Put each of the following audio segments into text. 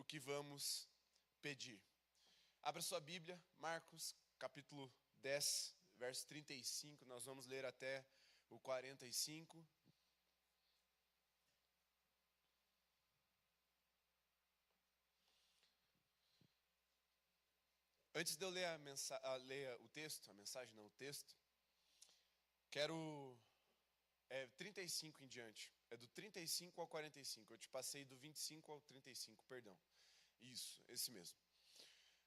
que vamos pedir. Abra sua Bíblia, Marcos, capítulo 10, verso 35, nós vamos ler até o 45. Antes de eu ler o texto, quero 35 em diante. É do 35 ao 45. Eu te passei do 25 ao 35, perdão. Isso, esse mesmo.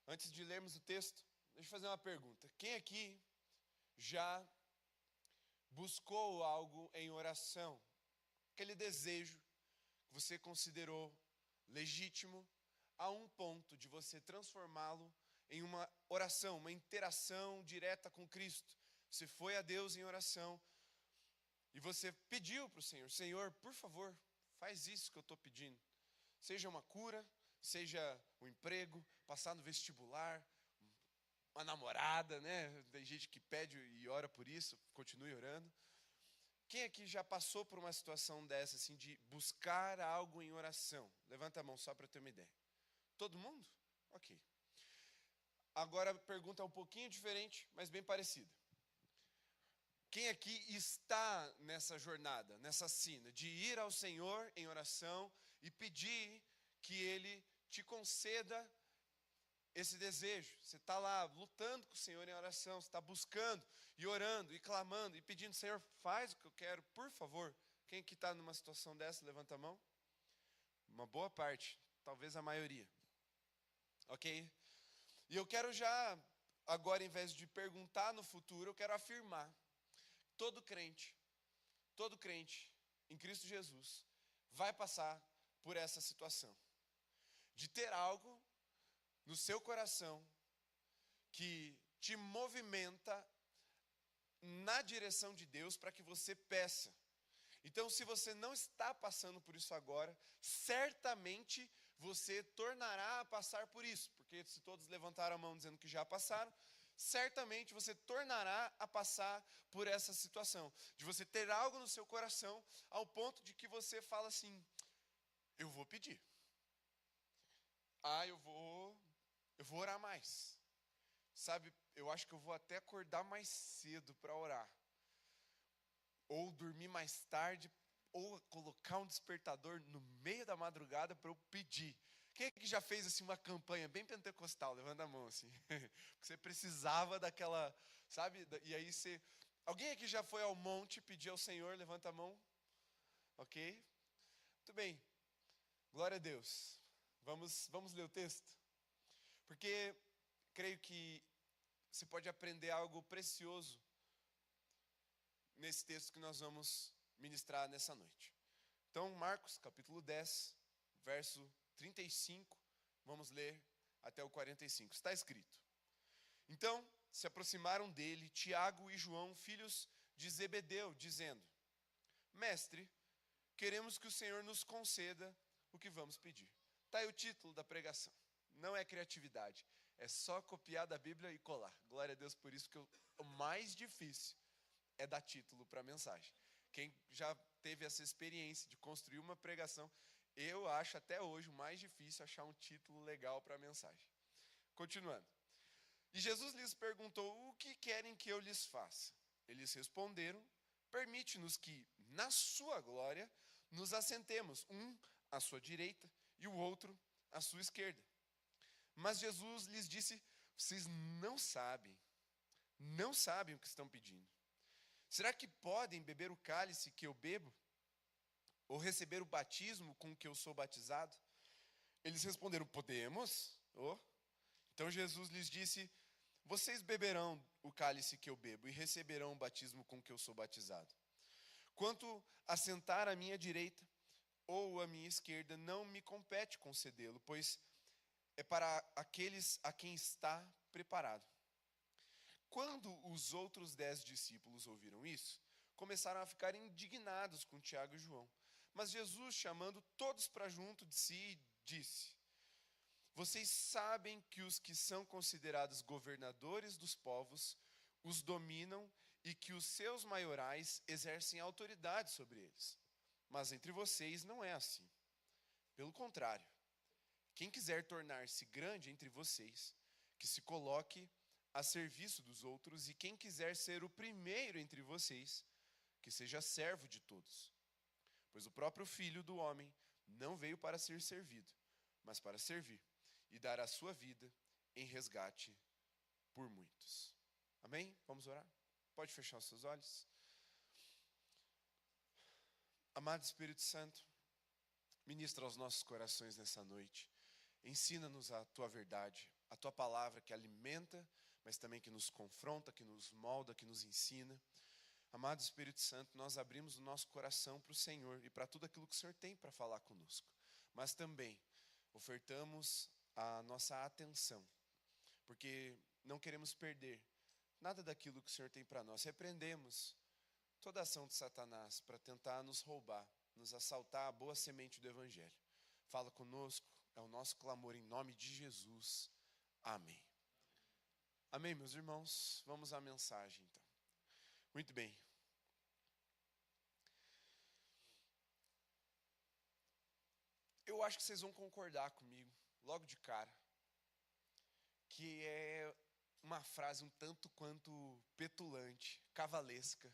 Antes de lermos o texto, deixa eu fazer uma pergunta. Quem aqui já buscou algo em oração? Aquele desejo que você considerou legítimo a um ponto de você transformá-lo em uma oração, uma interação direta com Cristo. Você foi a Deus em oração e você pediu para o Senhor: Senhor, por favor, faz isso que eu estou pedindo. Seja uma cura, seja um emprego, passar no vestibular, uma namorada, né? Tem gente que pede e ora por isso, continue orando. Quem aqui já passou por uma situação dessa, assim, de buscar algo em oração? Levanta a mão só para ter uma ideia. Todo mundo? Ok. Agora a pergunta é um pouquinho diferente, mas bem parecida. Quem aqui está nessa jornada, nessa sina, de ir ao Senhor em oração e pedir que Ele te conceda esse desejo? Você está lá lutando com o Senhor em oração, você está buscando e orando e clamando e pedindo: Senhor, faz o que eu quero, por favor. Quem aqui está numa situação dessa, levanta a mão. Uma boa parte, talvez a maioria. Ok? E eu quero já, agora, em vez de perguntar no futuro, eu quero afirmar: todo crente em Cristo Jesus vai passar por essa situação de ter algo no seu coração que te movimenta na direção de Deus para que você peça. Então, se você não está passando por isso agora, certamente você tornará a passar por isso, porque se todos levantaram a mão dizendo que já passaram, certamente você tornará a passar por essa situação, de você ter algo no seu coração ao ponto de que você fala assim: eu vou pedir. Eu vou orar mais. Sabe, eu acho que eu vou até acordar mais cedo para orar. Ou dormir mais tarde, ou colocar um despertador no meio da madrugada para eu pedir. Quem é que já fez assim uma campanha bem pentecostal? Levanta a mão assim. Porque você precisava daquela, sabe? E aí você... Alguém aqui já foi ao monte pedir ao Senhor? Levanta a mão. Ok? Muito bem. Glória a Deus. Vamos ler o texto? Porque creio que você pode aprender algo precioso nesse texto que nós vamos ministrar nessa noite. Então, Marcos, capítulo 10, verso 35, vamos ler até o 45. Está escrito: Então se aproximaram dele Tiago e João, filhos de Zebedeu, dizendo: Mestre, queremos que o Senhor nos conceda o que vamos pedir. Está aí o título da pregação. Não é criatividade, é só copiar da Bíblia e colar. Glória a Deus por isso, porque o mais difícil é dar título para a mensagem. Quem já teve essa experiência de construir uma pregação, eu acho até hoje o mais difícil achar um título legal para a mensagem. Continuando. E Jesus lhes perguntou: o que querem que eu lhes faça? Eles responderam: permite-nos que, na sua glória, nos assentemos, um à sua direita e o outro à sua esquerda. Mas Jesus lhes disse: vocês não sabem o que estão pedindo. Será que podem beber o cálice que eu bebo? Ou receber o batismo com que eu sou batizado? Eles responderam: podemos. Então Jesus lhes disse: vocês beberão o cálice que eu bebo e receberão o batismo com que eu sou batizado. Quanto a sentar à minha direita ou à minha esquerda, não me compete concedê-lo, pois é para aqueles a quem está preparado. Quando os outros 10 discípulos ouviram isso, começaram a ficar indignados com Tiago e João. Mas Jesus, chamando todos para junto de si, disse: vocês sabem que os que são considerados governadores dos povos os dominam e que os seus maiorais exercem autoridade sobre eles. Mas entre vocês não é assim. Pelo contrário, Quem quiser tornar-se grande entre vocês, que se coloque a serviço dos outros, e quem quiser ser o primeiro entre vocês, que seja servo de todos. Pois o próprio Filho do Homem não veio para ser servido, mas para servir e dar a sua vida em resgate por muitos. Amém? Vamos orar? Pode fechar os seus olhos. Amado Espírito Santo, ministra aos nossos corações nessa noite. Ensina-nos a tua verdade, a tua palavra que alimenta, mas também que nos confronta, que nos molda, que nos ensina. Amado Espírito Santo, nós abrimos o nosso coração para o Senhor e para tudo aquilo que o Senhor tem para falar conosco. Mas também ofertamos a nossa atenção, porque não queremos perder nada daquilo que o Senhor tem para nós. Repreendemos toda ação de Satanás para tentar nos roubar, nos assaltar a boa semente do Evangelho. Fala conosco, é o nosso clamor em nome de Jesus. Amém. Amém, meus irmãos? Vamos à mensagem, então. Muito bem. Eu acho que vocês vão concordar comigo, logo de cara, que é uma frase um tanto quanto petulante, cavalesca,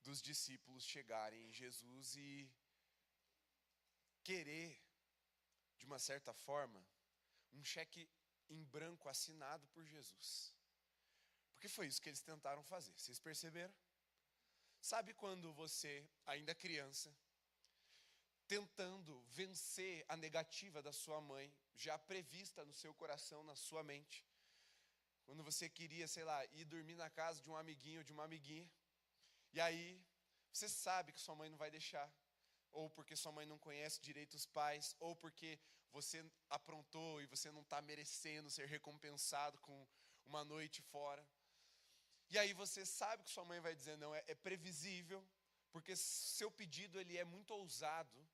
dos discípulos chegarem em Jesus e querer, de uma certa forma, um cheque em branco assinado por Jesus. Porque foi isso que eles tentaram fazer, vocês perceberam? Sabe quando você, ainda criança, tentando vencer a negativa da sua mãe, já prevista no seu coração, na sua mente, quando você queria, sei lá, ir dormir na casa de um amiguinho ou de uma amiguinha, e aí você sabe que sua mãe não vai deixar, ou porque sua mãe não conhece direito os pais, ou porque você aprontou e você não está merecendo ser recompensado com uma noite fora. E aí você sabe que sua mãe vai dizer não, é previsível, porque seu pedido ele é muito ousado.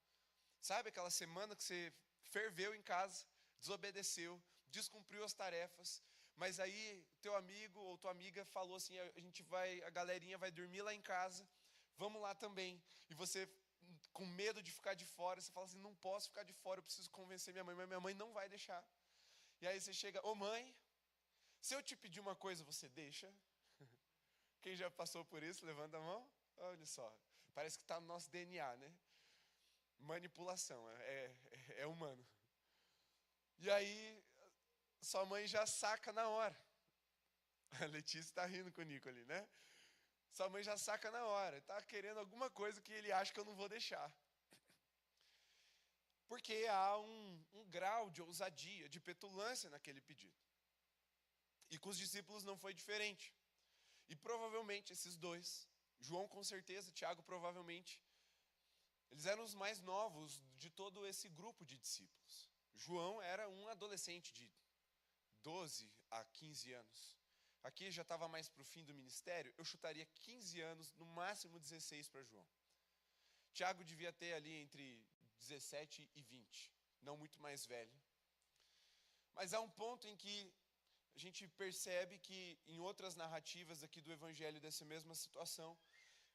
Sabe aquela semana que você ferveu em casa, desobedeceu, descumpriu as tarefas, mas aí teu amigo ou tua amiga falou assim, a galerinha vai dormir lá em casa, vamos lá também. E você, com medo de ficar de fora, você fala assim, não posso ficar de fora, eu preciso convencer minha mãe, mas minha mãe não vai deixar. E aí você chega, ô mãe, se eu te pedir uma coisa, você deixa? Quem já passou por isso, levanta a mão. Olha só, parece que está no nosso DNA, né? Manipulação, é humano. E aí, sua mãe já saca na hora. A Letícia está rindo com o Nico ali, né? Sua mãe já saca na hora. Está querendo alguma coisa que ele acha que eu não vou deixar. Porque há um grau de ousadia, de petulância naquele pedido. E com os discípulos não foi diferente. E provavelmente esses dois, João com certeza, Tiago provavelmente, eles eram os mais novos de todo esse grupo de discípulos. João era um adolescente de 12 a 15 anos. Aqui já estava mais para o fim do ministério, eu chutaria 15 anos, no máximo 16 para João. Tiago devia ter ali entre 17 e 20, não muito mais velho. Mas há um ponto em que a gente percebe que em outras narrativas aqui do Evangelho dessa mesma situação,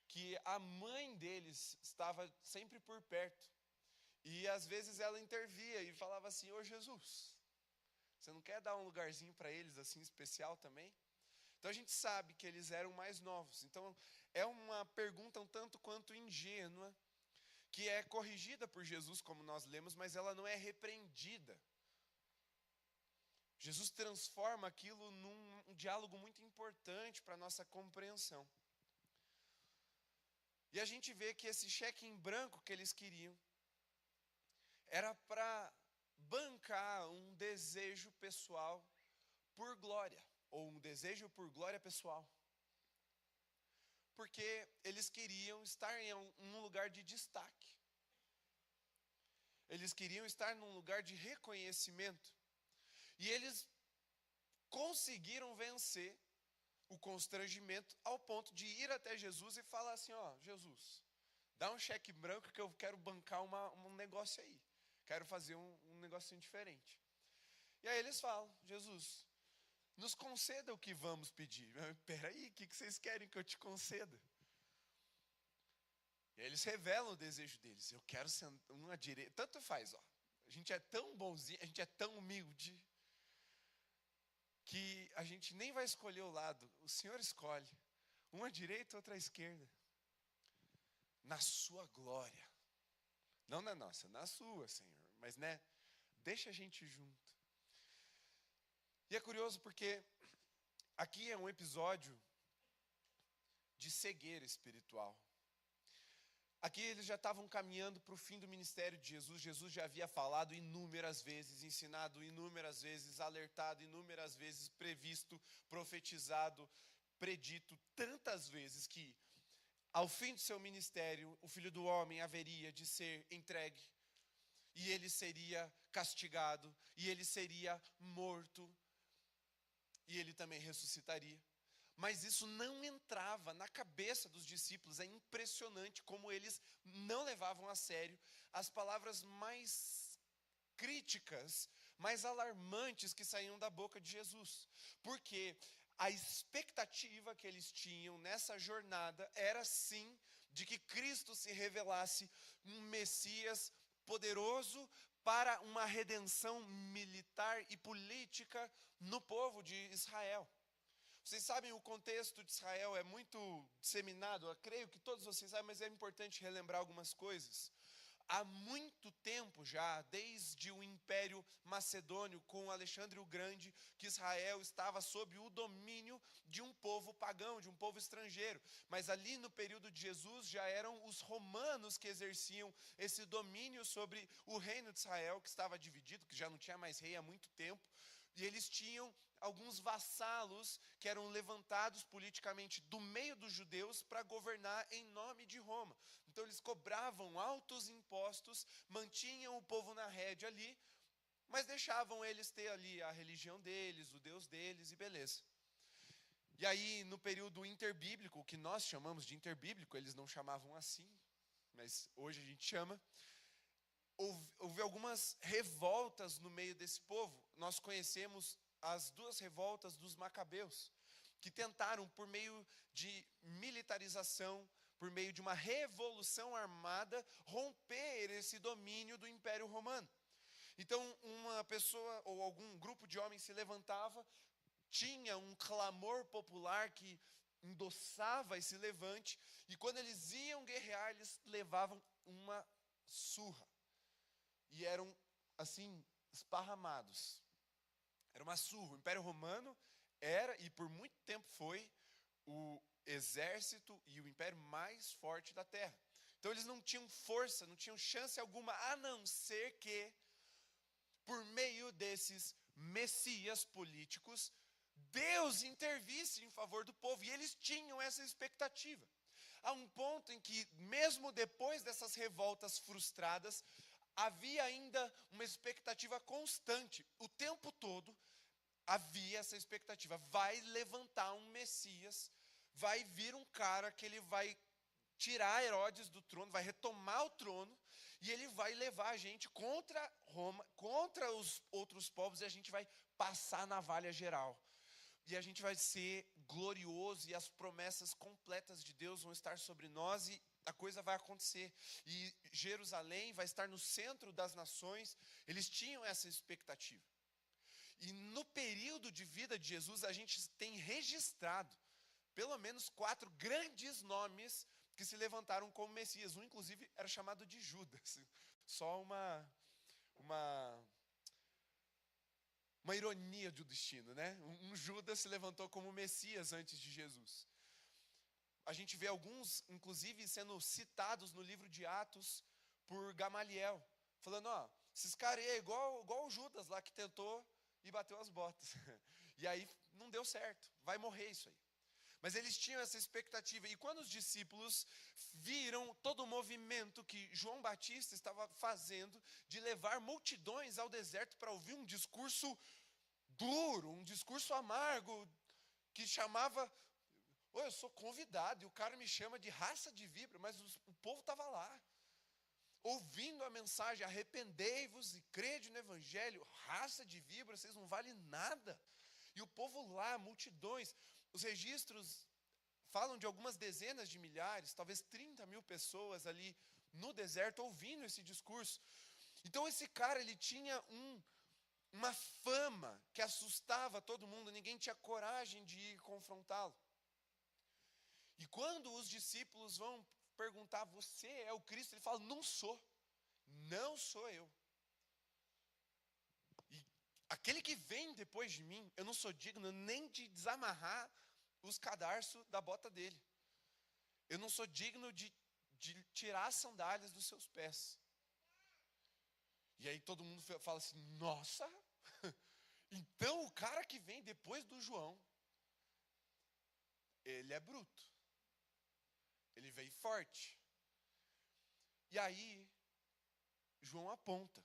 que a mãe deles estava sempre por perto. E às vezes ela intervia e falava assim, ô Jesus, você não quer dar um lugarzinho para eles assim especial também? Então a gente sabe que eles eram mais novos. Então é uma pergunta um tanto quanto ingênua, que é corrigida por Jesus, como nós lemos, mas ela não é repreendida. Jesus transforma aquilo num diálogo muito importante para a nossa compreensão. E a gente vê que esse cheque em branco que eles queriam era para bancar um desejo pessoal por glória, ou um desejo por glória pessoal. Porque eles queriam estar em um lugar de destaque. Eles queriam estar num lugar de reconhecimento. E eles conseguiram vencer o constrangimento ao ponto de ir até Jesus e falar assim, ó, Jesus, dá um cheque branco que eu quero bancar um negócio aí. Quero fazer um negocinho diferente. E aí eles falam, Jesus, nos conceda o que vamos pedir. Peraí, o que vocês querem que eu te conceda? E aí eles revelam o desejo deles. Eu quero sentar uma direita, tanto faz, ó. A gente é tão bonzinho, a gente é tão humilde, que a gente nem vai escolher o lado. O Senhor escolhe. Uma à direita, outra à esquerda. Na sua glória. Não na nossa, na sua, Senhor. Mas, né, deixa a gente junto. E é curioso porque aqui é um episódio de cegueira espiritual. Aqui eles já estavam caminhando para o fim do ministério de Jesus. Jesus já havia falado inúmeras vezes, ensinado inúmeras vezes, alertado inúmeras vezes, previsto, profetizado, predito tantas vezes que, ao fim do seu ministério, o Filho do Homem haveria de ser entregue, e ele seria castigado, e ele seria morto, e ele também ressuscitaria. Mas isso não entrava na cabeça dos discípulos. É impressionante como eles não levavam a sério as palavras mais críticas, mais alarmantes que saíam da boca de Jesus. Porque a expectativa que eles tinham nessa jornada era sim de que Cristo se revelasse um Messias poderoso para uma redenção militar e política no povo de Israel. Vocês sabem, o contexto de Israel é muito disseminado, eu creio que todos vocês sabem, mas é importante relembrar algumas coisas. Há muito tempo já, desde o Império Macedônio com Alexandre o Grande, que Israel estava sob o domínio de um povo pagão, de um povo estrangeiro. Mas ali no período de Jesus já eram os romanos que exerciam esse domínio sobre o reino de Israel, que estava dividido, que já não tinha mais rei há muito tempo. E eles tinham alguns vassalos que eram levantados politicamente do meio dos judeus para governar em nome de Roma. Então eles cobravam altos impostos, mantinham o povo na rédea ali, mas deixavam eles ter ali a religião deles, o Deus deles e beleza. E aí no período interbíblico, o que nós chamamos de interbíblico, eles não chamavam assim, mas hoje a gente chama, houve algumas revoltas no meio desse povo. Nós conhecemos as duas revoltas dos Macabeus, que tentaram, por meio de militarização, por meio de uma revolução armada, romper esse domínio do Império Romano. Então, uma pessoa ou algum grupo de homens se levantava, tinha um clamor popular que endossava esse levante, e quando eles iam guerrear, eles levavam uma surra. E eram, assim, esparramados. Era uma surra. O Império Romano era, e por muito tempo foi, o exército e o império mais forte da terra. Então eles não tinham força, não tinham chance alguma, a não ser que, por meio desses messias políticos, Deus intervisse em favor do povo. E eles tinham essa expectativa. Há um ponto em que, mesmo depois dessas revoltas frustradas, havia ainda uma expectativa constante. O tempo todo havia essa expectativa. Vai levantar um Messias, vai vir um cara que ele vai tirar Herodes do trono, vai retomar o trono, e ele vai levar a gente contra Roma, contra os outros povos, e a gente vai passar a navalha geral. E a gente vai ser glorioso, e as promessas completas de Deus vão estar sobre nós, e a coisa vai acontecer. E Jerusalém vai estar no centro das nações. Eles tinham essa expectativa. E no período de vida de Jesus, a gente tem registrado pelo menos 4 grandes nomes que se levantaram como Messias. Um, inclusive, era chamado de Judas. Só uma ironia do destino, né? Um Judas se levantou como Messias antes de Jesus. A gente vê alguns, inclusive, sendo citados no livro de Atos por Gamaliel, falando, esses caras aí é igual o Judas lá que tentou e bateu as botas. E aí não deu certo, vai morrer isso aí. Mas eles tinham essa expectativa. E quando os discípulos viram todo o movimento que João Batista estava fazendo de levar multidões ao deserto para ouvir um discurso duro, um discurso amargo, que chamava... eu sou convidado e o cara me chama de raça de víbora, mas o povo estava lá, ouvindo a mensagem, arrependei-vos e crede no evangelho, raça de víbora, vocês não valem nada. E o povo lá, multidões, os registros falam de algumas dezenas de milhares, talvez 30 mil pessoas ali no deserto ouvindo esse discurso. Então esse cara, ele tinha uma fama que assustava todo mundo, ninguém tinha coragem de ir confrontá-lo. E quando os discípulos vão perguntar, você é o Cristo? Ele fala, não sou eu. E aquele que vem depois de mim, eu não sou digno nem de desamarrar os cadarços da bota dele. Eu não sou digno de tirar as sandálias dos seus pés. E aí todo mundo fala assim, nossa, então o cara que vem depois do João, ele é bruto. Ele veio forte. E aí, João aponta,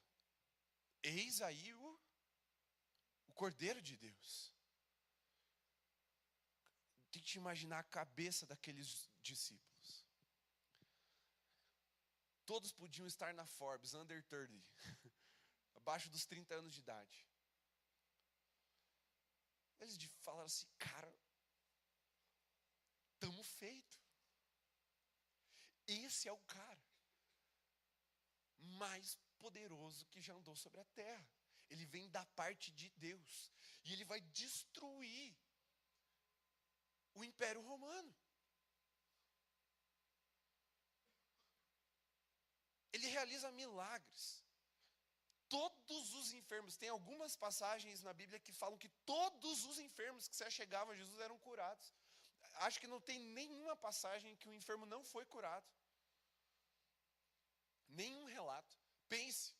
eis aí o Cordeiro de Deus. Tente imaginar a cabeça daqueles discípulos. Todos podiam estar na Forbes, under 30, abaixo dos 30 anos de idade. Eles falaram assim, cara, estamos feito. Esse é o cara mais poderoso que já andou sobre a terra. Ele vem da parte de Deus. E ele vai destruir o Império Romano. Ele realiza milagres. Todos os enfermos, tem algumas passagens na Bíblia que falam que todos os enfermos que se achegavam a Jesus eram curados. Acho que não tem nenhuma passagem que o enfermo não foi curado. Nenhum relato. Pense,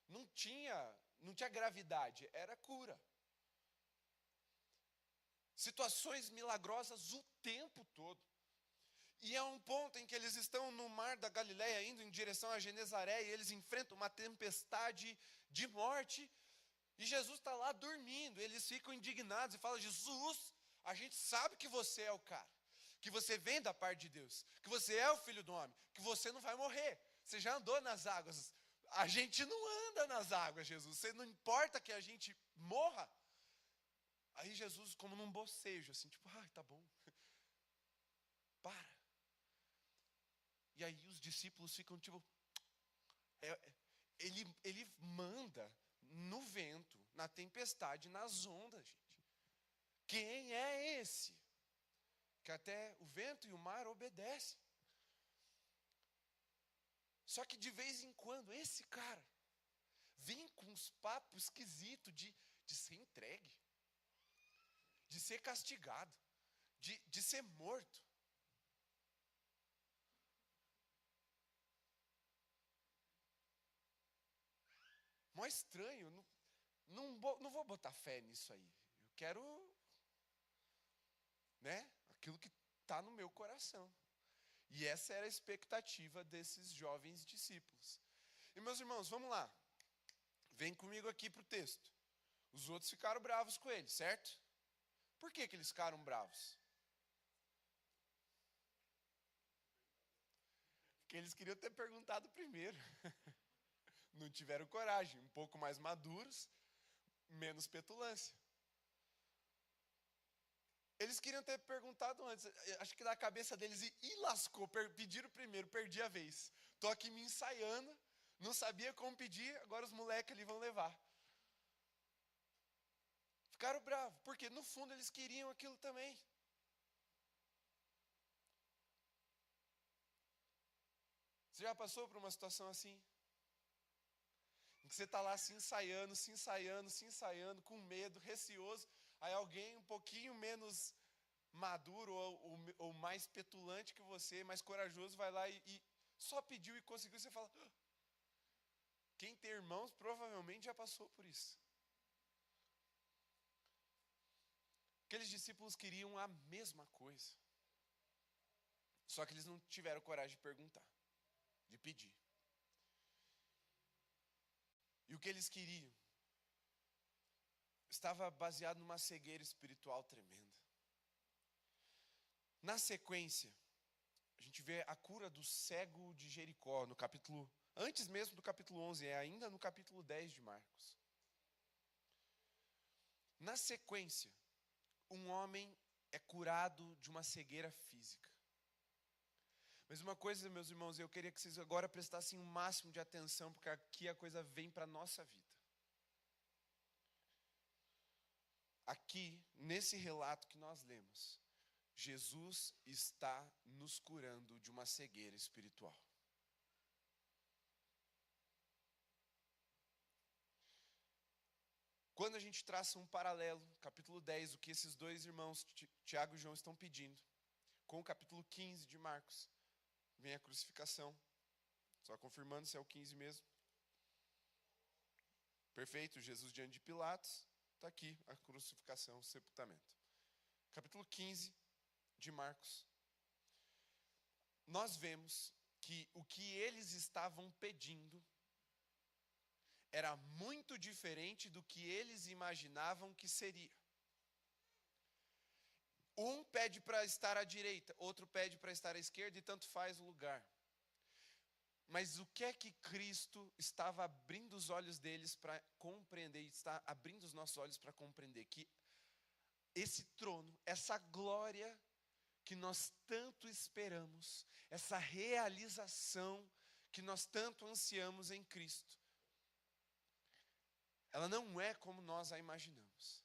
não tinha gravidade, era cura. Situações milagrosas o tempo todo. E é um ponto em que eles estão no mar da Galileia, indo em direção a Genezaré, e eles enfrentam uma tempestade de morte, e Jesus está lá dormindo. Eles ficam indignados e falam, Jesus, a gente sabe que você é o cara, que você vem da parte de Deus, que você é o Filho do Homem, que você não vai morrer, você já andou nas águas. A gente não anda nas águas, Jesus, você não importa que a gente morra. Aí Jesus, como num bocejo, assim, tipo, tá bom, para. E aí os discípulos ficam tipo, ele manda no vento, na tempestade, nas ondas, gente. Quem é esse? Que até o vento e o mar obedecem. Só que de vez em quando, esse cara vem com uns papos esquisitos de ser entregue, de ser castigado, de ser morto. Mó estranho, não vou botar fé nisso aí. Eu quero, aquilo que está no meu coração. E essa era a expectativa desses jovens discípulos. E meus irmãos, vamos lá. Vem comigo aqui para o texto. Os outros ficaram bravos com ele, certo? Por que eles ficaram bravos? Porque eles queriam ter perguntado primeiro. Não tiveram coragem, um pouco mais maduros, menos petulância. Eles queriam ter perguntado antes, acho que na cabeça deles, e lascou, pediram primeiro, perdi a vez. Estou aqui me ensaiando, não sabia como pedir, agora os moleques ali vão levar. Ficaram bravos, porque no fundo eles queriam aquilo também. Você já passou por uma situação assim? Em que você está lá se ensaiando, com medo, receoso, aí alguém um pouquinho menos maduro ou mais petulante que você, mais corajoso, vai lá e só pediu e conseguiu, você fala, quem tem irmãos provavelmente já passou por isso. Aqueles discípulos queriam a mesma coisa, só que eles não tiveram coragem de perguntar, de pedir. E o que eles queriam estava baseado numa cegueira espiritual tremenda. Na sequência, a gente vê a cura do cego de Jericó, no capítulo, antes mesmo do capítulo 11, ainda no capítulo 10 de Marcos. Na sequência, um homem é curado de uma cegueira física. Mas uma coisa, meus irmãos, eu queria que vocês agora prestassem o máximo de atenção, porque aqui a coisa vem para a nossa vida. Aqui, nesse relato que nós lemos, Jesus está nos curando de uma cegueira espiritual. Quando a gente traça um paralelo, capítulo 10, o que esses dois irmãos, Tiago e João, estão pedindo, com o capítulo 15 de Marcos, vem a crucificação. Só confirmando se é o 15 mesmo. Perfeito, Jesus diante de Pilatos, está aqui a crucificação, o sepultamento. Capítulo 15 de Marcos. Nós vemos que o que eles estavam pedindo era muito diferente do que eles imaginavam que seria. Um pede para estar à direita, outro pede para estar à esquerda, e tanto faz o lugar. Mas o que é que Cristo estava abrindo os olhos deles para compreender, e está abrindo os nossos olhos para compreender? Que esse trono, essa glória que nós tanto esperamos, essa realização que nós tanto ansiamos em Cristo, ela não é como nós a imaginamos.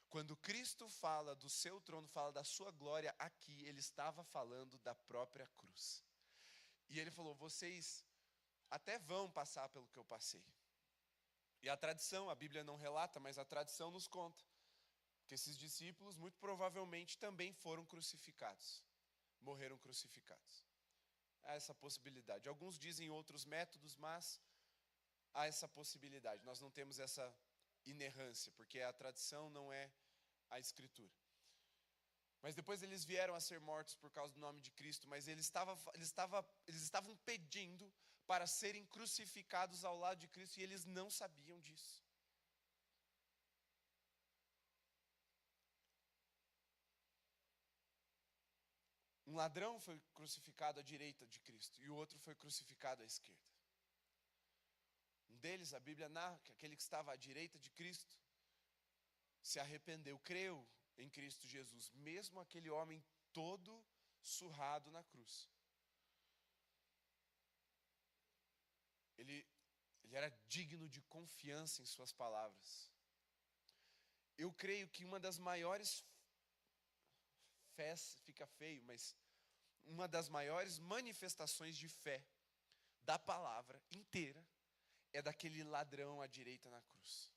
Quando Cristo fala do seu trono, fala da sua glória aqui, ele estava falando da própria cruz. E ele falou, vocês até vão passar pelo que eu passei. E a tradição, a Bíblia não relata, mas a tradição nos conta que esses discípulos muito provavelmente também foram crucificados. Morreram crucificados. Há essa possibilidade. Alguns dizem outros métodos, mas há essa possibilidade. Nós não temos essa inerrância, porque a tradição não é a Escritura. Mas depois eles vieram a ser mortos por causa do nome de Cristo, mas eles estavam pedindo para serem crucificados ao lado de Cristo e eles não sabiam disso. Um ladrão foi crucificado à direita de Cristo e o outro foi crucificado à esquerda. Um deles, a Bíblia narra que aquele que estava à direita de Cristo se arrependeu, creu em Cristo Jesus, mesmo aquele homem todo surrado na cruz. Ele era digno de confiança em suas palavras. Eu creio que uma das maiores fés, fica feio, mas uma das maiores manifestações de fé da palavra inteira é daquele ladrão à direita na cruz.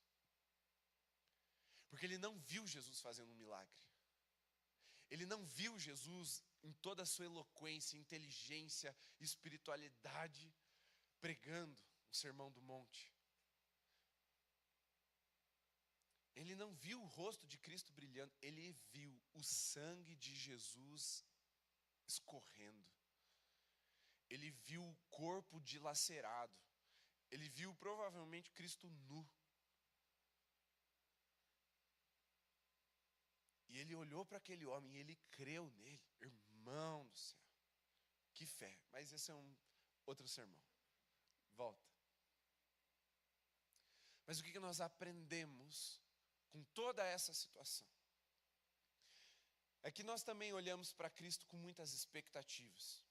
Porque ele não viu Jesus fazendo um milagre. Ele não viu Jesus em toda a sua eloquência, inteligência, espiritualidade, pregando o Sermão do Monte. Ele não viu o rosto de Cristo brilhando, ele viu o sangue de Jesus escorrendo. Ele viu o corpo dilacerado. Ele viu provavelmente Cristo nu. E ele olhou para aquele homem e ele creu nele. Irmão do céu, que fé. Mas esse é um outro sermão. Volta. Mas o que nós aprendemos com toda essa situação? É que nós também olhamos para Cristo com muitas expectativas.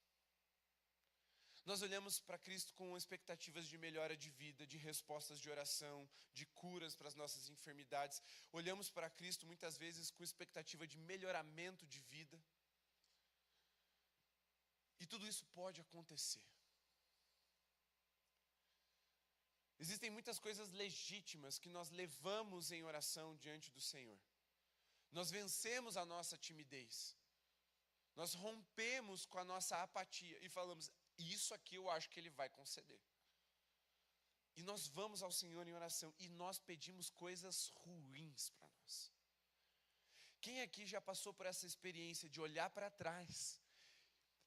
Nós olhamos para Cristo com expectativas de melhora de vida, de respostas de oração, de curas para as nossas enfermidades. Olhamos para Cristo muitas vezes com expectativa de melhoramento de vida. E tudo isso pode acontecer. Existem muitas coisas legítimas que nós levamos em oração diante do Senhor. Nós vencemos a nossa timidez. Nós rompemos com a nossa apatia e falamos, isso aqui eu acho que Ele vai conceder. E nós vamos ao Senhor em oração e nós pedimos coisas ruins para nós. Quem aqui já passou por essa experiência de olhar para trás,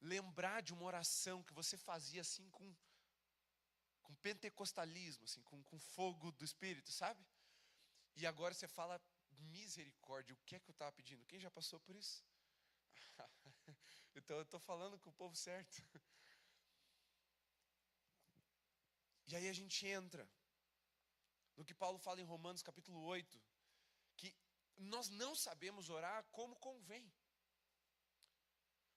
lembrar de uma oração que você fazia assim com pentecostalismo, assim, com fogo do Espírito, sabe? E agora você fala, misericórdia, o que é que eu estava pedindo? Quem já passou por isso? Então eu estou falando com o povo certo. E aí a gente entra no que Paulo fala em Romanos capítulo 8, que nós não sabemos orar como convém.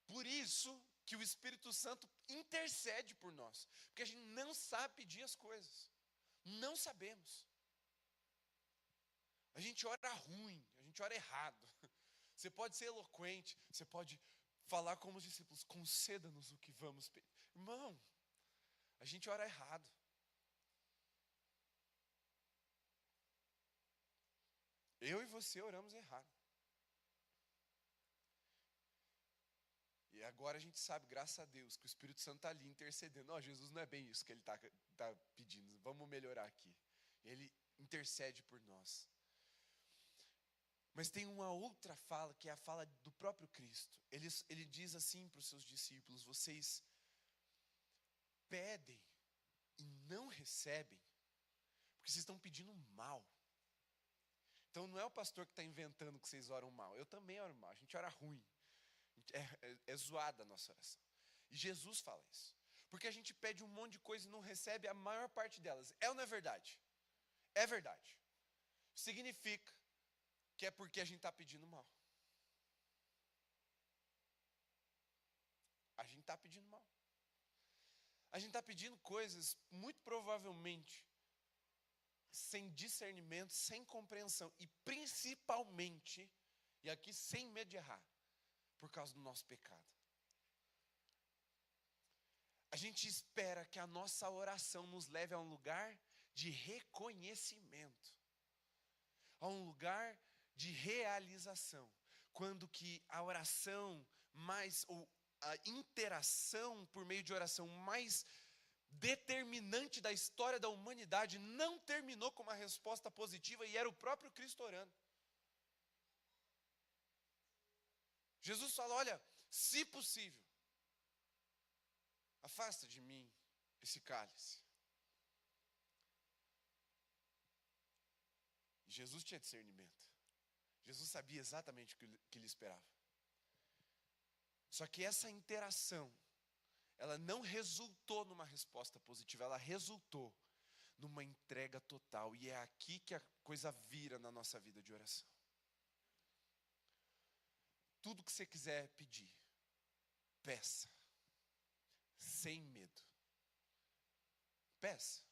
Por isso que o Espírito Santo intercede por nós. Porque a gente não sabe pedir as coisas. Não sabemos. A gente ora ruim, a gente ora errado. Você pode ser eloquente, você pode falar como os discípulos, conceda-nos o que vamos pedir. Irmão, a gente ora errado. Eu e você oramos errado. E agora a gente sabe, graças a Deus, que o Espírito Santo está ali intercedendo. Ó, Jesus, não é bem isso que ele está pedindo, vamos melhorar aqui. Ele intercede por nós. Mas tem uma outra fala, que é a fala do próprio Cristo. Ele diz assim para os seus discípulos: vocês pedem e não recebem, porque vocês estão pedindo mal. Então não é o pastor que está inventando que vocês oram mal. Eu também oro mal, a gente ora ruim. É zoada a nossa oração. E Jesus fala isso. Porque a gente pede um monte de coisa e não recebe a maior parte delas. É ou não é verdade? É verdade. Significa que é porque a gente está pedindo mal. A gente está pedindo mal. A gente está pedindo coisas, muito provavelmente, sem discernimento, sem compreensão. E principalmente, e aqui sem medo de errar, por causa do nosso pecado. A gente espera que a nossa oração nos leve a um lugar de reconhecimento. A um lugar de realização, quando que a oração ou a interação por meio de oração mais determinante da história da humanidade não terminou com uma resposta positiva e era o próprio Cristo orando. Jesus fala: olha, se possível, afasta de mim esse cálice. E Jesus tinha discernimento. Jesus sabia exatamente o que ele esperava. Só que essa interação, ela não resultou numa resposta positiva, ela resultou numa entrega total. E é aqui que a coisa vira na nossa vida de oração. Tudo que você quiser pedir, peça, sem medo. Peça,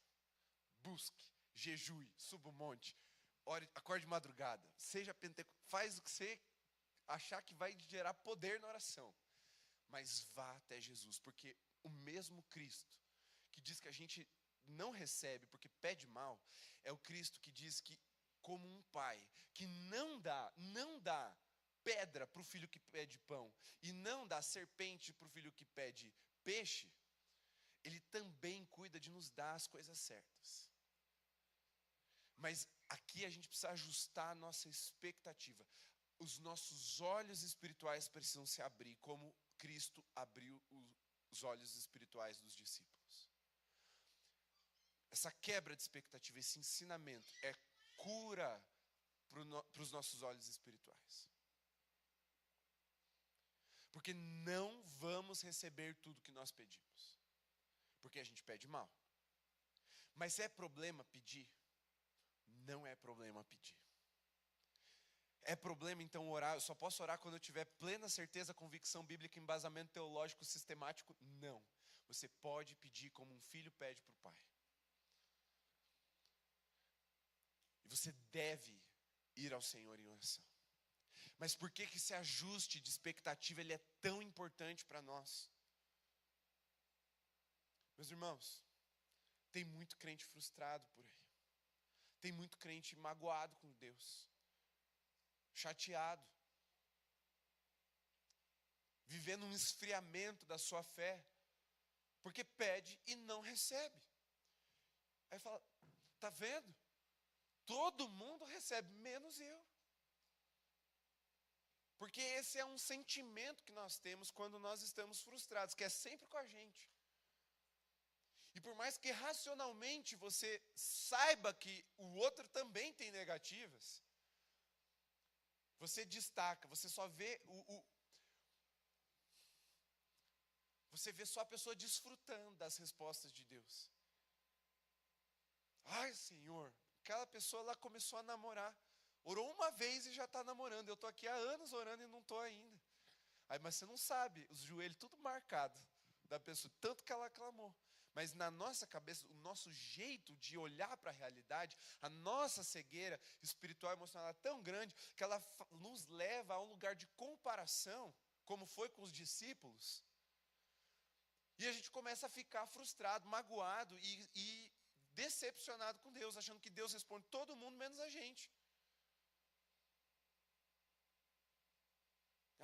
busque, jejue, suba o monte. Ore, acorde de madrugada, seja pentecostal, faz o que você achar que vai gerar poder na oração. Mas vá até Jesus, porque o mesmo Cristo que diz que a gente não recebe porque pede mal, é o Cristo que diz que, como um pai que não dá pedra para o filho que pede pão, e não dá serpente para o filho que pede peixe, ele também cuida de nos dar as coisas certas. Mas aqui a gente precisa ajustar a nossa expectativa. Os nossos olhos espirituais precisam se abrir, como Cristo abriu os olhos espirituais dos discípulos. Essa quebra de expectativa, esse ensinamento é cura para os nossos olhos espirituais. Porque não vamos receber tudo que nós pedimos. Porque a gente pede mal. Mas é problema pedir? Não é problema pedir. É problema então orar? Eu só posso orar quando eu tiver plena certeza, convicção bíblica, embasamento teológico, sistemático? Não. Você pode pedir como um filho pede para o pai. E você deve ir ao Senhor em oração. Mas por que esse ajuste de expectativa ele é tão importante para nós? Meus irmãos, tem muito crente frustrado por aí. Tem muito crente magoado com Deus. Chateado. Vivendo um esfriamento da sua fé. Porque pede e não recebe. Aí fala, tá vendo? Todo mundo recebe, menos eu. Porque esse é um sentimento que nós temos quando nós estamos frustrados, que é sempre com a gente. E por mais que racionalmente você saiba que o outro também tem negativas, você destaca, você só vê você vê só a pessoa desfrutando das respostas de Deus. Ai, Senhor, aquela pessoa lá começou a namorar. Orou uma vez e já está namorando. Eu estou aqui há anos orando e não estou ainda. Aí, mas você não sabe, os joelhos tudo marcado da pessoa, tanto que ela clamou. Mas na nossa cabeça, o nosso jeito de olhar para a realidade, a nossa cegueira espiritual e emocional é tão grande que ela nos leva a um lugar de comparação, como foi com os discípulos. E a gente começa a ficar frustrado, magoado e decepcionado com Deus, achando que Deus responde todo mundo menos a gente.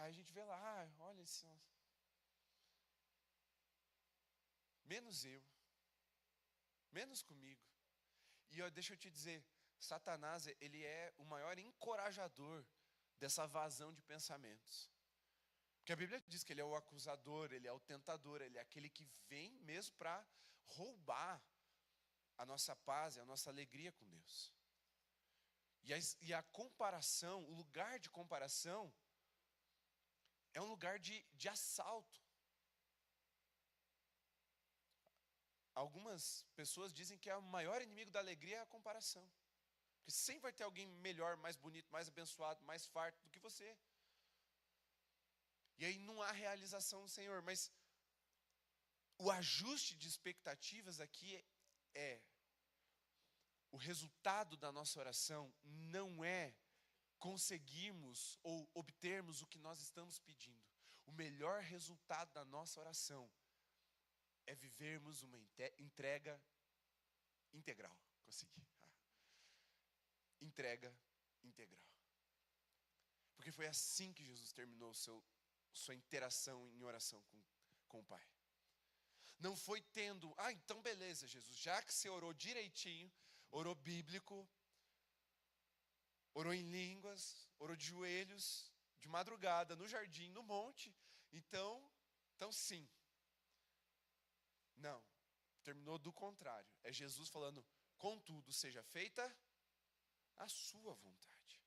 Aí a gente vê lá, olha só. Menos eu. Menos comigo. E deixa eu te dizer, Satanás, ele é o maior encorajador dessa vazão de pensamentos. Porque a Bíblia diz que ele é o acusador, ele é o tentador, ele é aquele que vem mesmo para roubar a nossa paz e a nossa alegria com Deus. E a comparação, o lugar de comparação, é um lugar de assalto. Algumas pessoas dizem que o maior inimigo da alegria é a comparação. Porque sempre vai ter alguém melhor, mais bonito, mais abençoado, mais farto do que você. E aí não há realização no Senhor. Mas o ajuste de expectativas aqui é o resultado da nossa oração não é conseguirmos ou obtermos o que nós estamos pedindo. O melhor resultado da nossa oração é vivermos uma entrega integral. Consegui. Entrega integral. Porque foi assim que Jesus terminou sua interação em oração com o Pai. Não foi tendo, então beleza, Jesus, já que você orou direitinho, orou bíblico, orou em línguas, orou de joelhos, de madrugada, no jardim, no monte, então sim. Não, terminou do contrário. É Jesus falando, contudo, seja feita a sua vontade.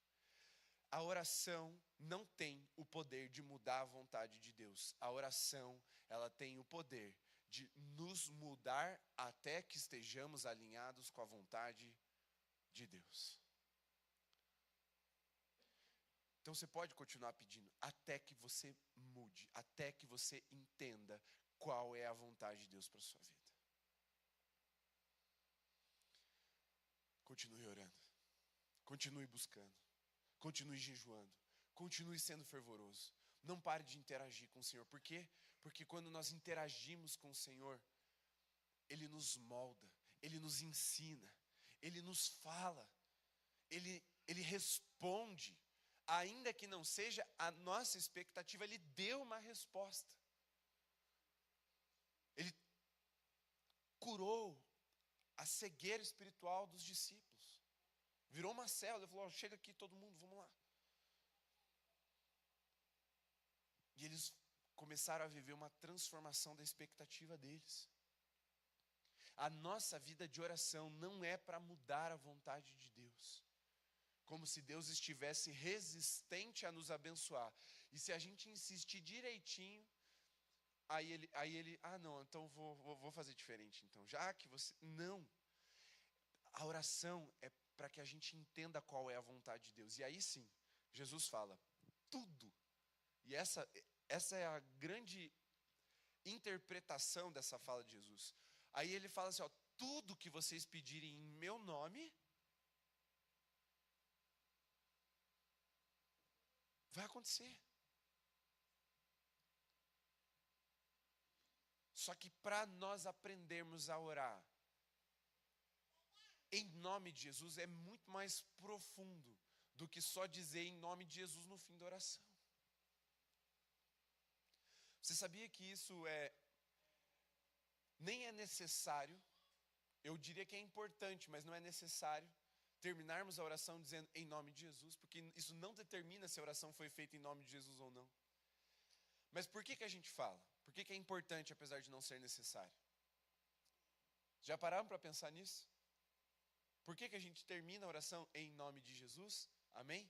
A oração não tem o poder de mudar a vontade de Deus. A oração, ela tem o poder de nos mudar até que estejamos alinhados com a vontade de Deus. Então você pode continuar pedindo até que você mude, até que você entenda qual é a vontade de Deus para a sua vida. Continue orando, continue buscando, continue jejuando, continue sendo fervoroso. Não pare de interagir com o Senhor. Por quê? Porque quando nós interagimos com o Senhor, Ele nos molda, Ele nos ensina, Ele nos fala, Ele responde. Ainda que não seja a nossa expectativa, Ele deu uma resposta. Ele curou a cegueira espiritual dos discípulos. Virou uma célula, ele falou, chega aqui todo mundo, vamos lá. E eles começaram a viver uma transformação da expectativa deles. A nossa vida de oração não é para mudar a vontade de Deus. Como se Deus estivesse resistente a nos abençoar. E se a gente insistir direitinho, aí ele não, então vou fazer diferente. Então, já que você... Não. A oração é para que a gente entenda qual é a vontade de Deus. E aí sim, Jesus fala, tudo. E essa é a grande interpretação dessa fala de Jesus. Aí ele fala assim, tudo que vocês pedirem em meu nome, vai acontecer. Só que para nós aprendermos a orar em nome de Jesus é muito mais profundo do que só dizer em nome de Jesus no fim da oração. Você sabia que isso nem é necessário? Eu diria que é importante, mas não é necessário terminarmos a oração dizendo em nome de Jesus, porque isso não determina se a oração foi feita em nome de Jesus ou não. Mas por que a gente fala? Por que é importante, apesar de não ser necessário? Já pararam para pensar nisso? Por que a gente termina a oração em nome de Jesus? Amém?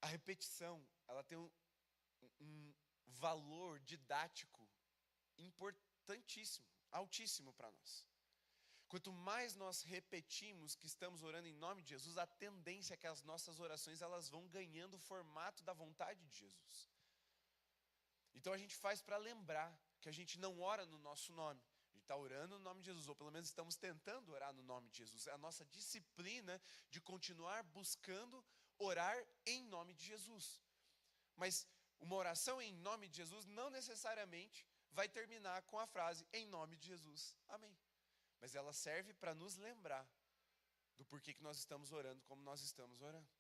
A repetição, ela tem um valor didático importantíssimo, altíssimo para nós. Quanto mais nós repetimos que estamos orando em nome de Jesus, a tendência é que as nossas orações elas vão ganhando o formato da vontade de Jesus. Então a gente faz para lembrar que a gente não ora no nosso nome. A gente está orando no nome de Jesus, ou pelo menos estamos tentando orar no nome de Jesus. É a nossa disciplina de continuar buscando orar em nome de Jesus. Mas uma oração em nome de Jesus não necessariamente vai terminar com a frase em nome de Jesus. Amém. Mas ela serve para nos lembrar do porquê que nós estamos orando como nós estamos orando.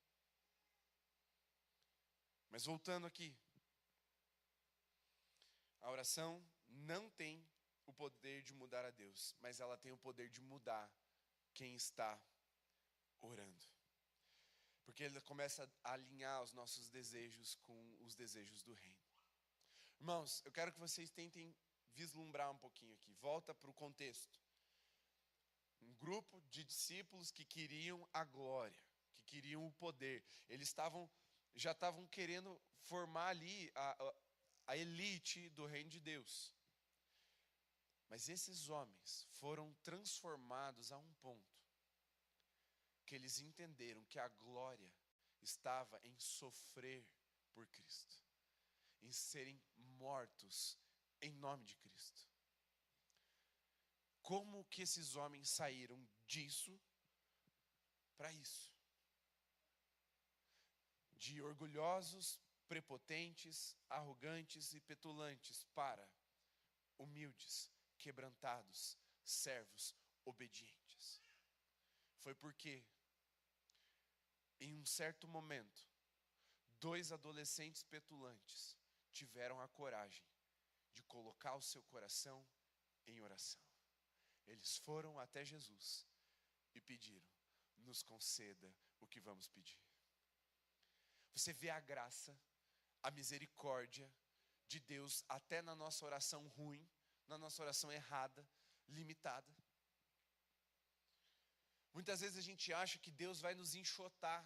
Mas voltando aqui. A oração não tem o poder de mudar a Deus, mas ela tem o poder de mudar quem está orando. Porque ele começa a alinhar os nossos desejos com os desejos do reino. Irmãos, eu quero que vocês tentem vislumbrar um pouquinho aqui. Volta para o contexto. Um grupo de discípulos que queriam a glória, que queriam o poder. Eles já estavam querendo formar ali a elite do reino de Deus. Mas esses homens foram transformados a um ponto que eles entenderam que a glória estava em sofrer por Cristo, em serem mortos em nome de Cristo. Como que esses homens saíram disso para isso? De orgulhosos, prepotentes, arrogantes e petulantes para humildes, quebrantados, servos, obedientes. Foi porque, em um certo momento, 2 adolescentes petulantes tiveram a coragem de colocar o seu coração em oração. Eles foram até Jesus e pediram: nos conceda o que vamos pedir. Você vê a graça, a misericórdia de Deus até na nossa oração ruim, na nossa oração errada, limitada. Muitas vezes a gente acha que Deus vai nos enxotar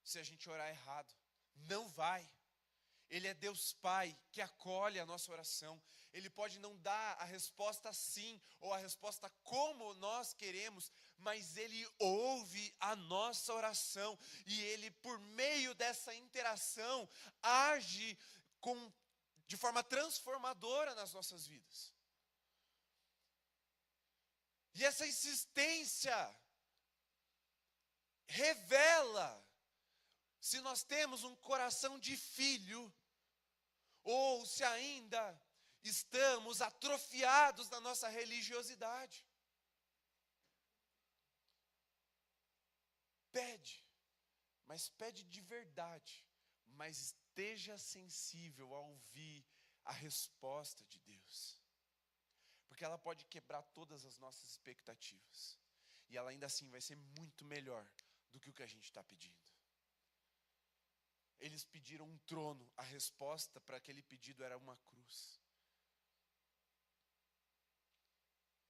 se a gente orar errado. Não vai. Ele é Deus Pai que acolhe a nossa oração. Ele pode não dar a resposta sim ou a resposta como nós queremos, mas Ele ouve a nossa oração e Ele, por meio dessa interação, age de forma transformadora nas nossas vidas. E essa insistência revela se nós temos um coração de filho ou se ainda estamos atrofiados na nossa religiosidade. Pede, mas pede de verdade, mas esteja sensível a ouvir a resposta de Deus. Porque ela pode quebrar todas as nossas expectativas. E ela ainda assim vai ser muito melhor do que o que a gente está pedindo. Eles pediram um trono, a resposta para aquele pedido era uma cruz.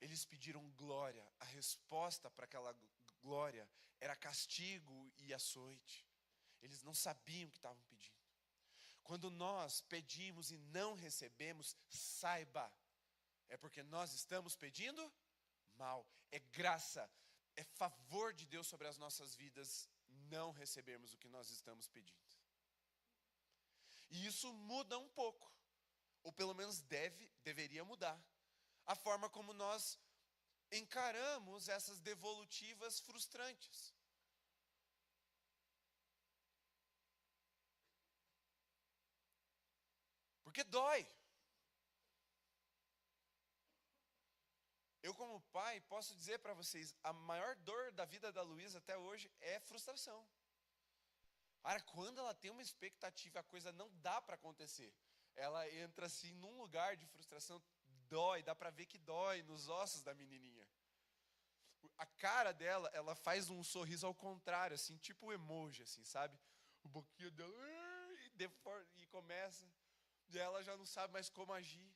Eles pediram glória, a resposta para aquela glória era castigo e açoite. Eles não sabiam o que estavam pedindo. Quando nós pedimos e não recebemos, saiba, é porque nós estamos pedindo mal. É graça, é favor de Deus sobre as nossas vidas não recebermos o que nós estamos pedindo. E isso muda um pouco, ou pelo menos deveria mudar, a forma como nós encaramos essas devolutivas frustrantes. Porque dói. Eu, como pai, posso dizer para vocês, a maior dor da vida da Luísa até hoje é frustração. Cara, quando ela tem uma expectativa, a coisa não dá para acontecer. Ela entra assim num lugar de frustração, dói, dá para ver que dói nos ossos da menininha. A cara dela, ela faz um sorriso ao contrário, assim, tipo um emoji, assim, sabe? O boquinho dela e começa, e ela já não sabe mais como agir.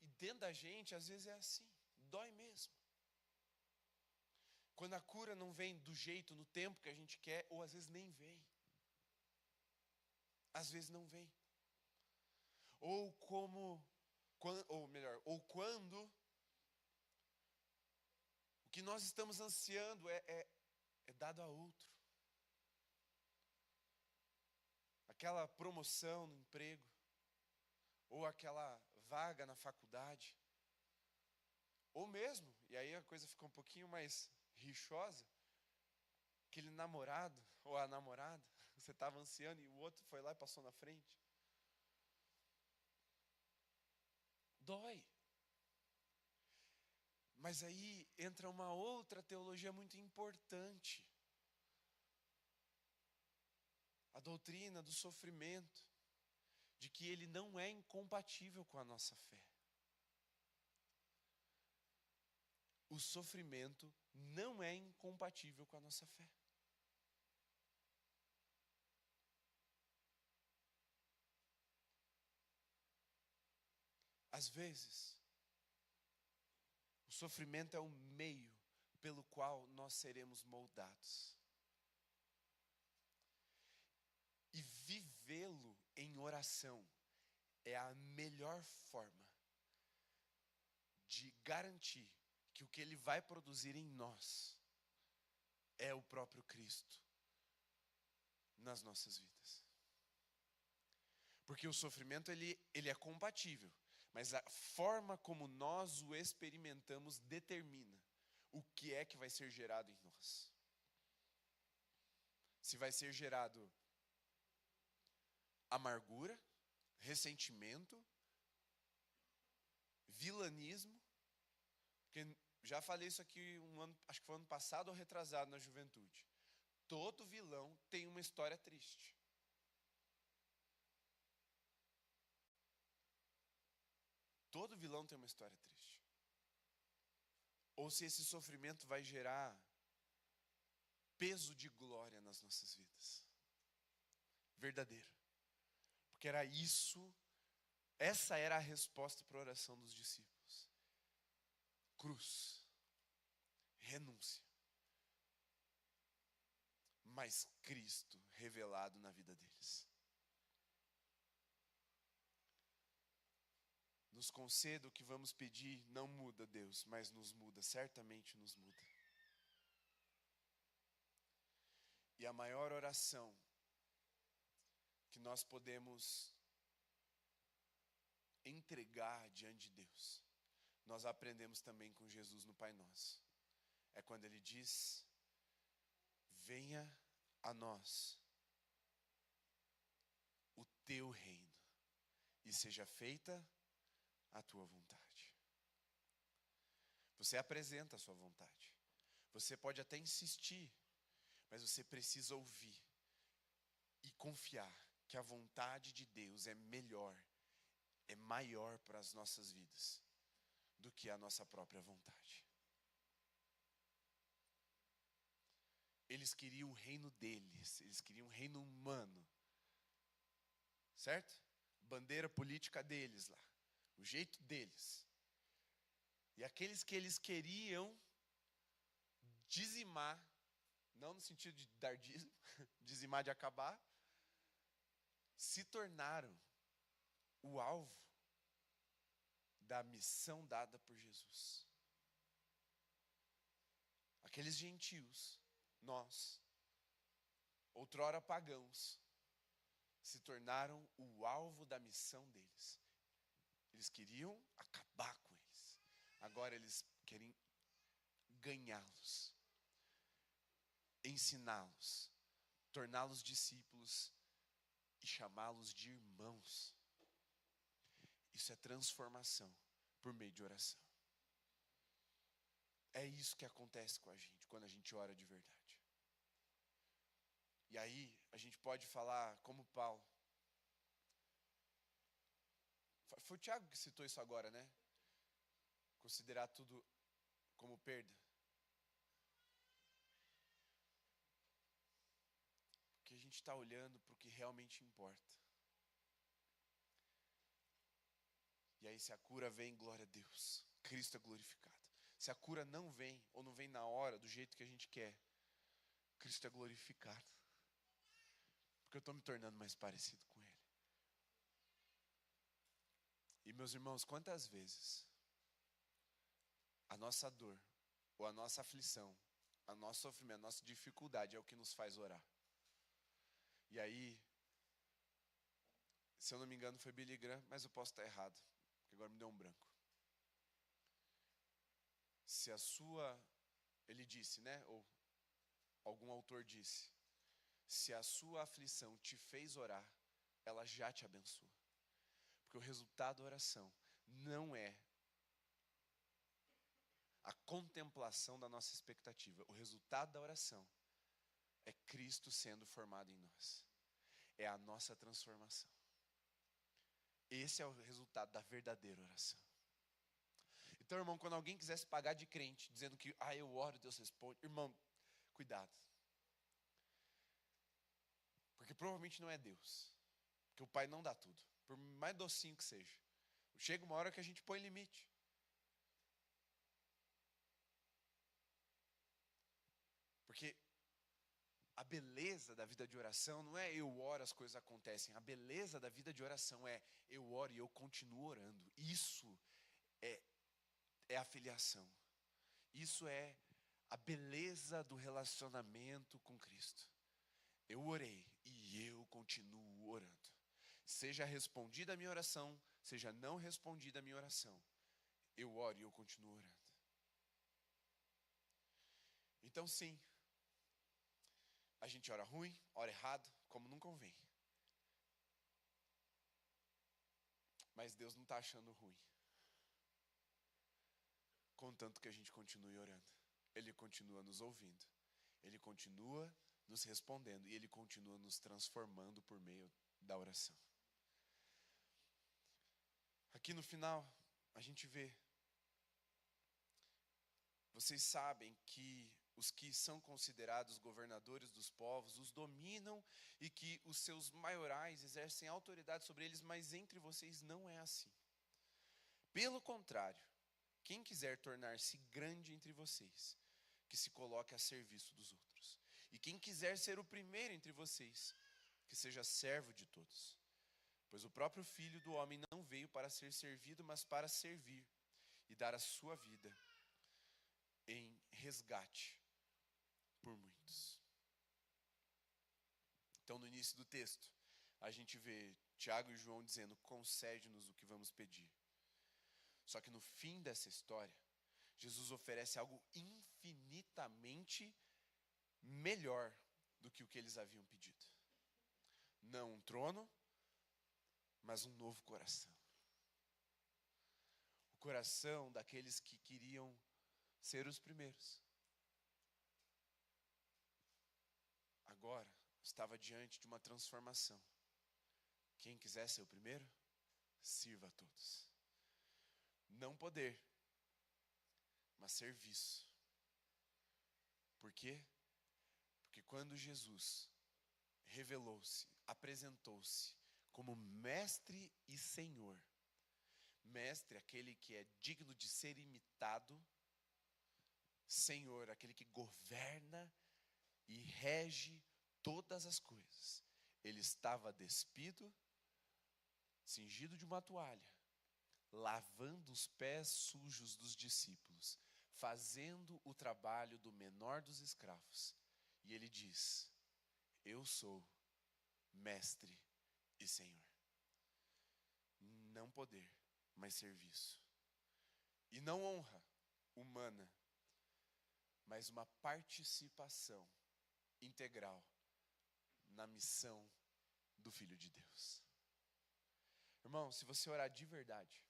E dentro da gente, às vezes é assim, dói mesmo. Quando a cura não vem do jeito, no tempo que a gente quer, ou às vezes nem vem. Às vezes não vem. Ou quando o que nós estamos ansiando é dado a outro. Aquela promoção no emprego, ou aquela vaga na faculdade, ou mesmo, e aí a coisa fica um pouquinho mais rixosa, aquele namorado ou a namorada, você estava ansiando e o outro foi lá e passou na frente. Dói. Mas aí entra uma outra teologia muito importante. A doutrina do sofrimento, de que ele não é incompatível com a nossa fé. O sofrimento não é incompatível com a nossa fé. Às vezes, o sofrimento é o meio pelo qual nós seremos moldados. E vivê-lo em oração é a melhor forma de garantir que o que ele vai produzir em nós é o próprio Cristo nas nossas vidas. Porque o sofrimento ele é compatível, mas a forma como nós o experimentamos determina o que é que vai ser gerado em nós. Se vai ser gerado amargura, ressentimento, vilanismo, porque já falei isso aqui acho que foi ano passado ou retrasado na juventude. Todo vilão tem uma história triste. Todo vilão tem uma história triste. Ou se esse sofrimento vai gerar peso de glória nas nossas vidas. Verdadeiro. Porque era isso, essa era a resposta para a oração dos discípulos. Cruz. Renúncia. Mas Cristo revelado na vida deles. Nos conceda o que vamos pedir, não muda, Deus, mas nos muda, certamente nos muda. E a maior oração que nós podemos entregar diante de Deus, nós aprendemos também com Jesus no Pai Nosso. É quando Ele diz: venha a nós o teu reino e seja feita a tua vontade. Você apresenta a sua vontade. Você pode até insistir, mas você precisa ouvir e confiar que a vontade de Deus é melhor, é maior para as nossas vidas do que a nossa própria vontade. Eles queriam o reino deles, eles queriam o reino humano, certo? Bandeira política deles lá. O jeito deles. E aqueles que eles queriam dizimar, não no sentido de dar dízimo, dizimar de acabar, se tornaram o alvo da missão dada por Jesus. Aqueles gentios, nós, outrora pagãos, se tornaram o alvo da missão deles. Eles queriam acabar com eles. Agora eles querem ganhá-los, ensiná-los, torná-los discípulos e chamá-los de irmãos. Isso é transformação por meio de oração. É isso que acontece com a gente quando a gente ora de verdade. E aí a gente pode falar como Paulo. Foi o Tiago que citou isso agora, né? Considerar tudo como perda. Porque a gente está olhando para o que realmente importa. E aí se a cura vem, glória a Deus. Cristo é glorificado. Se a cura não vem, ou não vem na hora, do jeito que a gente quer, Cristo é glorificado. Porque eu estou me tornando mais parecido com Ele. E meus irmãos, quantas vezes a nossa dor ou a nossa aflição, o nosso sofrimento, a nossa dificuldade é o que nos faz orar. E aí, se eu não me engano foi Billy Graham, mas eu posso estar errado, porque agora me deu um branco. Se a sua, ele disse, né, ou algum autor disse, se a sua aflição te fez orar, ela já te abençoa. Porque o resultado da oração não é a contemplação da nossa expectativa. O resultado da oração é Cristo sendo formado em nós. É a nossa transformação. Esse é o resultado da verdadeira oração. Então, irmão, quando alguém quiser se pagar de crente, dizendo que, eu oro, Deus responde, irmão, cuidado. Porque provavelmente não é Deus. Porque o Pai não dá tudo, por mais docinho que seja. Chega uma hora que a gente põe limite. Porque a beleza da vida de oração não é eu oro, as coisas acontecem. A beleza da vida de oração é eu oro e eu continuo orando. Isso é a filiação. Isso é a beleza do relacionamento com Cristo. Eu orei e eu continuo orando. Seja respondida a minha oração, seja não respondida a minha oração, eu oro e eu continuo orando. Então sim, a gente ora ruim, ora errado, como não convém. Mas Deus não está achando ruim. Contanto que a gente continue orando. Ele continua nos ouvindo. Ele continua nos respondendo. E Ele continua nos transformando por meio da oração. Aqui no final, a gente vê. Vocês sabem que os que são considerados governadores dos povos os dominam e que os seus maiorais exercem autoridade sobre eles, mas entre vocês não é assim. Pelo contrário, quem quiser tornar-se grande entre vocês, que se coloque a serviço dos outros. E quem quiser ser o primeiro entre vocês, que seja servo de todos. Pois o próprio Filho do Homem não veio para ser servido, mas para servir e dar a sua vida em resgate por muitos. Então, no início do texto, a gente vê Tiago e João dizendo, concede-nos o que vamos pedir. Só que no fim dessa história, Jesus oferece algo infinitamente melhor do que o que eles haviam pedido. Não um trono, mas um novo coração. O coração daqueles que queriam ser os primeiros. Agora, estava diante de uma transformação. Quem quiser ser o primeiro, sirva a todos. Não poder, mas serviço. Por quê? Porque quando Jesus revelou-se, apresentou-se como mestre e senhor, mestre, aquele que é digno de ser imitado, senhor, aquele que governa e rege todas as coisas. Ele estava despido, cingido de uma toalha, lavando os pés sujos dos discípulos, fazendo o trabalho do menor dos escravos. E ele diz, eu sou mestre e senhor. Não poder, mas serviço. E não honra humana, mas uma participação integral na missão do Filho de Deus. Irmão, se você orar de verdade,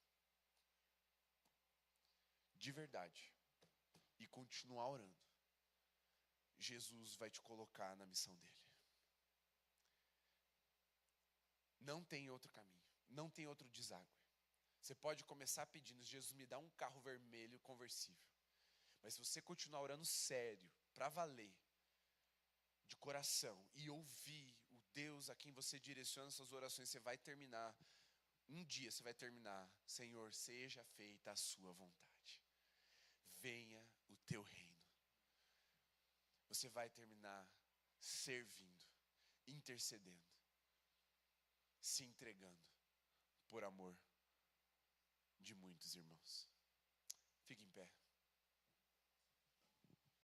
e continuar orando, Jesus vai te colocar na missão dele. Não tem outro caminho, não tem outro deságue. Você pode começar pedindo, Jesus me dá um carro vermelho conversível. Mas se você continuar orando sério, para valer, de coração, e ouvir o Deus a quem você direciona suas orações, você vai terminar, um dia você vai terminar, Senhor, seja feita a sua vontade. Venha o teu reino. Você vai terminar servindo, intercedendo, se entregando por amor de muitos irmãos. Fique em pé.